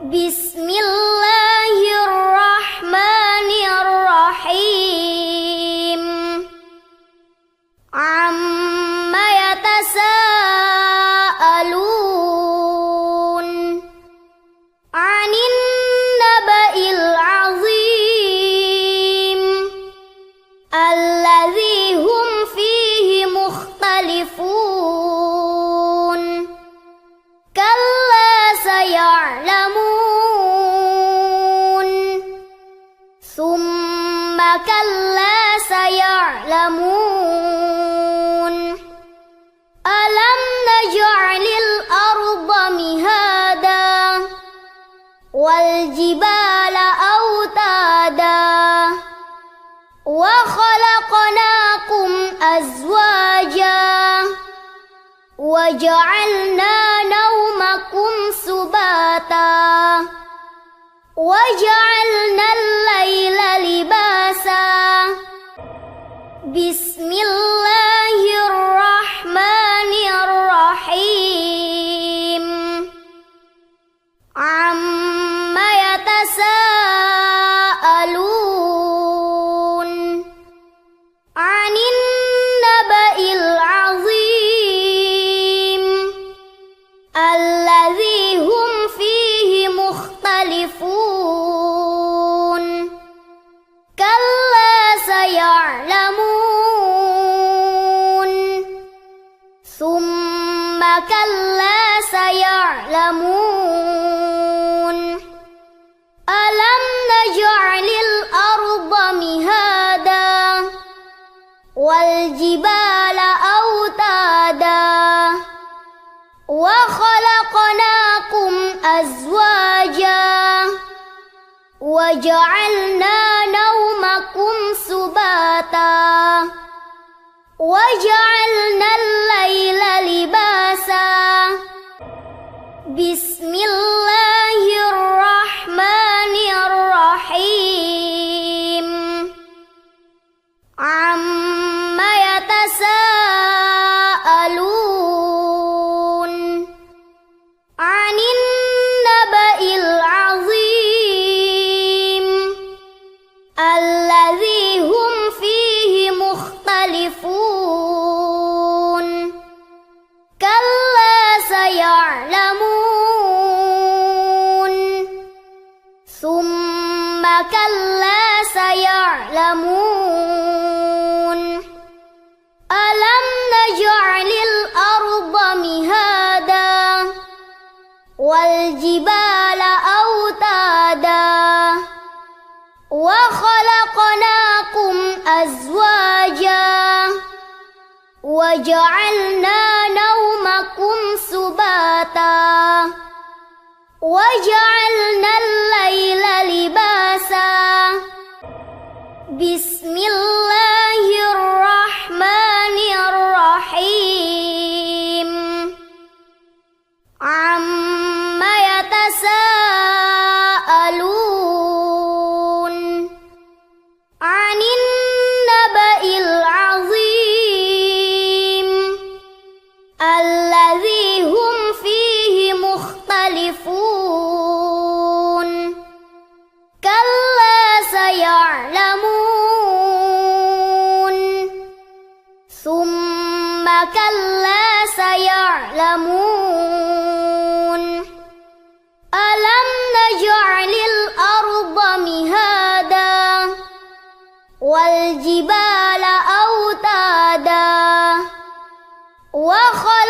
بسم الله الرحمن الرحيم عم يتساءلون عن النبأ العظيم الذي هم فيه مختلفون كلا سيعلمون ثم كلا سيعلمون ألم نجعل الأرض مهادا والجبال أوتادا وخلقناكم أزواجا وجعلنا نومكم سباتا وجعلنا الليل لباسا بسم الله الرحمن الرحيم عم يتساءلون عن النبأ العظيم الذي هم فيه مختلفون كلا سيعلمون ثم كلا سيعلمون ألم نجعل الأرض مهادا والجبال أوتادا وخلقناكم أزواجا وجعلنا نومكم سباتا وجعلنا الليل لباسا بسم الله الرحمن الرحيم عم يتساءلون عن النبأ العظيم الذي هم فيه مختلفون كلا سيعلمون ثم كلا سيعلمون ألم نجعل الأرض مهادا والجبال أوتادا وخلقناكم أزواجا وجعلنا نومكم سباتا وجعلنا الليل لباسا بسم الله الرحمن الرحيم عم يتساءلون عن النبأ العظيم الذي هم فيه مختلفون كلا سيعلمون ثم كلا سيعلمون ألم نجعل الأرض مهادا والجبال أوتادا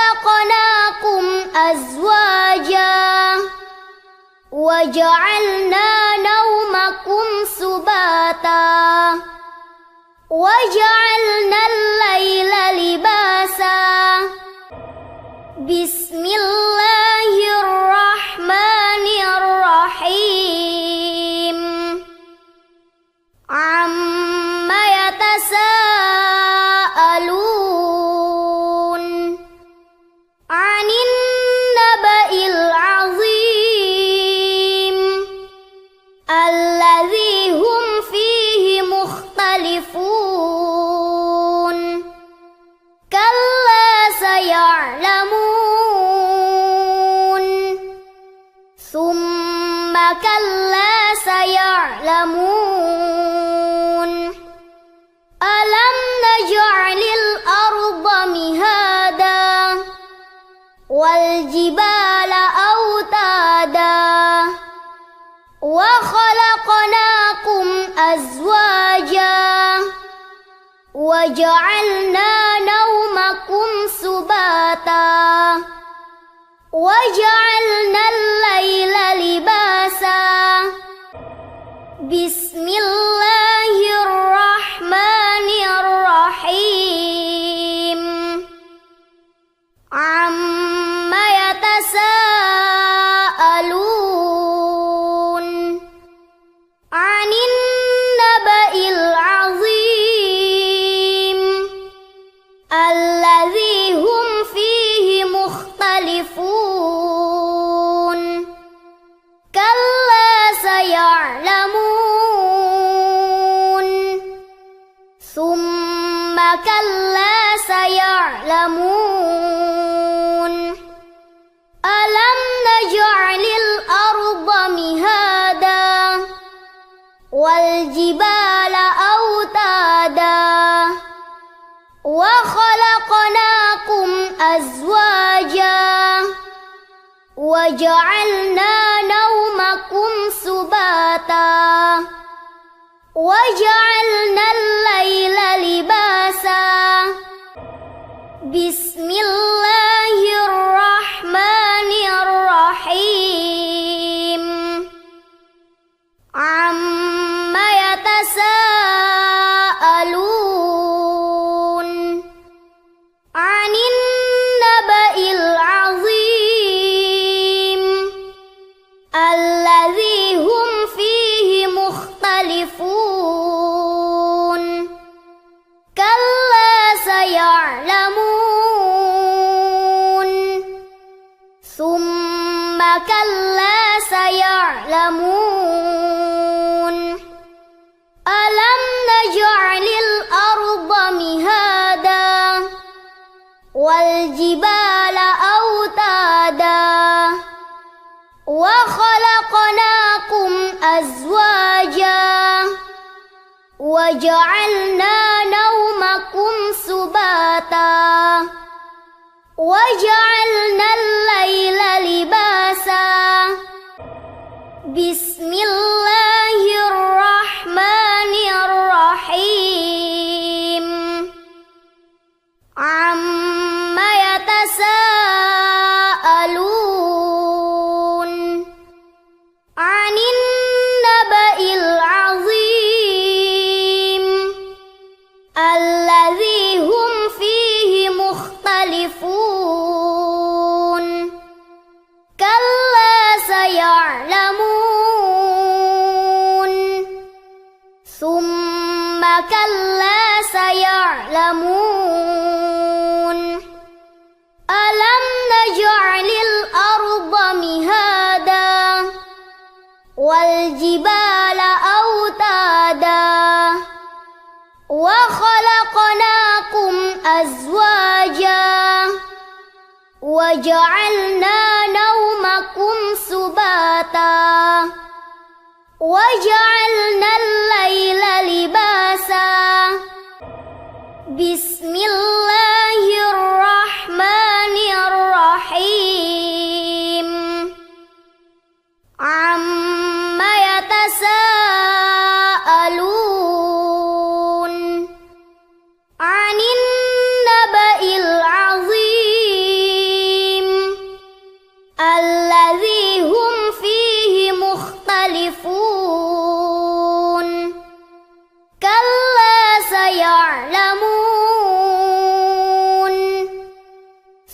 وخلقناكم أزواجا وجعلنا نومكم سباتا وجعلنا الليل لباسا بسم الله الرحمن الرحيم عم يتساءلون عن النبأ العظيم الذي هم فيه مختلفون كلا سيعلمون ثم كلا سيعلمون ألم نجعل الأرض مهادا والجبال أوتادا وخلقناكم أزواجا وجعلنا نومكم سباتا وجعلنا الليل لباسا بسم الله الرحمن الرحيم عما يتساءلون عن النبأ العظيم الذي هم فيه مختلفون كلا سيعلمون ثم كلا سيعلمون ألم نجعل الأرض مهادا والجبال أوتادا وخلقناكم أزواجا وجعلنا نومكم سباتا وجعلنا الليل لباسا بسم الله الرحمن الرحيم عما يتساءلون عن النبأ العظيم الذي هم فيه مختلفون كلا سيعلمون ثم كلا سيعلمون ألم نجعل الأرض مهادا والجبال أوتادا وخلقناكم أزواجا وجعلنا نومكم سباتا وجعلنا الليل لباسا بسم الله الرحمن الرحيم عما يتساءلون عن النبأ العظيم الذي هم فيه مختلفون كلا سيعلمون ثم كلا سيعلمون ألم نجعل الأرض مهادا والجبال أوتادا وخلقناكم أزواجا وجعلنا نومكم سباتا وجعلنا الليل لباسا. بسم الله الرحمن الرحيم. عما يتساءلون عن النبأ العظيم الذي هم فيه مختلفون كلا سيعلمون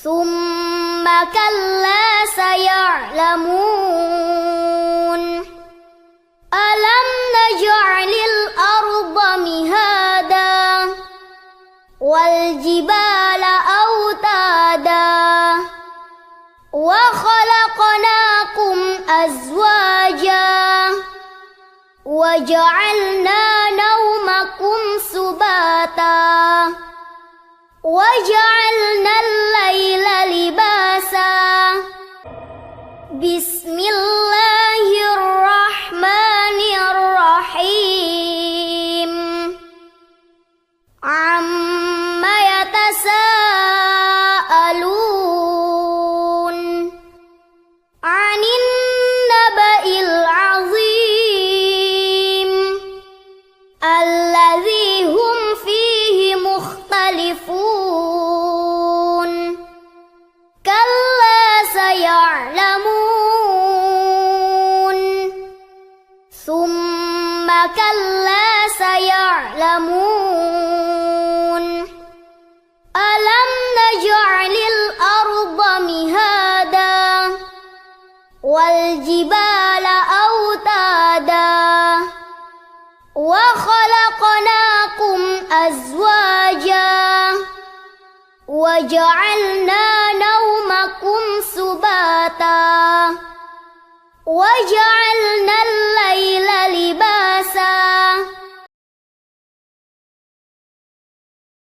ثم كلا سيعلمون ألم نجعل الأرض مهادا والجبال أوتادا وخلقناكم أزواجا وجعلنا نومكم سباتا وجعلنا الليل لباسا. بسم الله الرحمن كلا سيعلمون ألم نجعل الأرض مهادا والجبال أوتادا وخلقناكم أزواجا وجعلنا نومكم سباتا وجعلنا